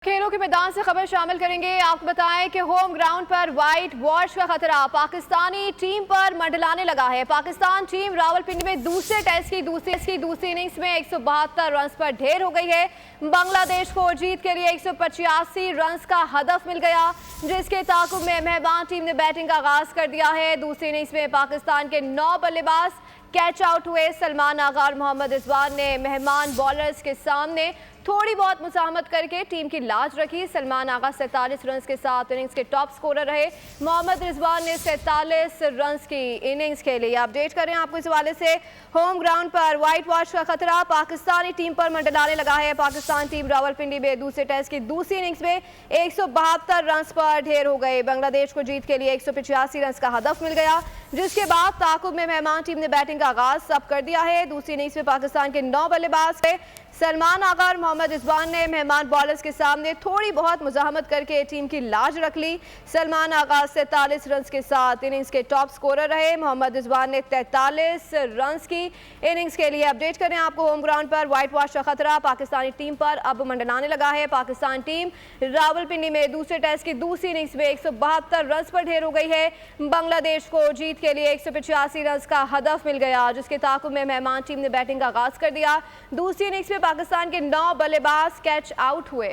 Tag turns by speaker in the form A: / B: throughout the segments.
A: खेलों के मैदान से खबर शामिल करेंगे। आपको बताएं कि होम ग्राउंड पर व्हाइट वॉश का खतरा पाकिस्तानी टीम पर मंडलाने लगा है। पाकिस्तान टीम रावलपिंडी में दूसरे टेस्ट की दूसरी इनिंग्स में 172 रन पर ढेर हो गई है। बांग्लादेश को जीत के लिए 185 रन का हदफ मिल गया, जिसके ताकुब में मेहमान टीम ने बैटिंग का आगाज कर दिया है। दूसरी इनिंग्स में पाकिस्तान के 9 बल्लेबाज कैच आउट हुए। सलमान आगा और मोहम्मद रिजवान ने मेहमान बॉलर्स के सामने थोड़ी बहुत मुसाहमत करके टीम की लाज रखी। सलमान आगा 47 रन के साथ इनिंग्स के टॉप स्कोरर रहे। मोहम्मद रिजवान ने 47 रन की इनिंग्स खेली। अपडेट करें आपको इस हवाले से, होम ग्राउंड पर व्हाइट वॉश का खतरा पाकिस्तानी टीम पर मंडलाने लगा है। पाकिस्तान टीम रावलपिंडी में दूसरे टेस्ट की दूसरी इनिंग्स में 172 रन पर ढेर हो गए। बांग्लादेश को जीत के लिए 185 रन का हदफ मिल गया, जिसके बाद ताकुब में मेहमान टीम ने बैटिंग का आगाज सब कर दिया है। दूसरी इनिंग्स में पाकिस्तान के 9 बल्लेबाज थे। सलमान आगा और मोहम्मद रिजवान ने मेहमान बॉलर्स के सामने थोड़ी बहुत मुजाहमत करके टीम की लाज रख ली। सलमान आगा 47 रन के साथ इनिंग्स के टॉप स्कोरर रहे। मोहम्मद रिजवान ने 43 रन की इनिंग्स के लिए। अपडेट करें आपको, होम ग्राउंड पर व्हाइट वॉश का खतरा पाकिस्तानी टीम पर अब मंडलाने लगा है। पाकिस्तान टीम रावलपिंडी में दूसरे टेस्ट की दूसरी इनिंग्स में 172 रन पर ढेर हो गई है। बांग्लादेश को जीत के लिए 185 रन का हदफ मिल गया, जिसके ताकुब में मेहमान टीम ने बैटिंग का आगाज कर दिया। दूसरी इनिंग्स में पाकिस्तान के 9 बल्लेबाज कैच आउट हुए।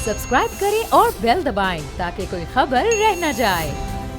B: सब्सक्राइब करें और बेल दबाएं ताकि कोई खबर रह न जाए।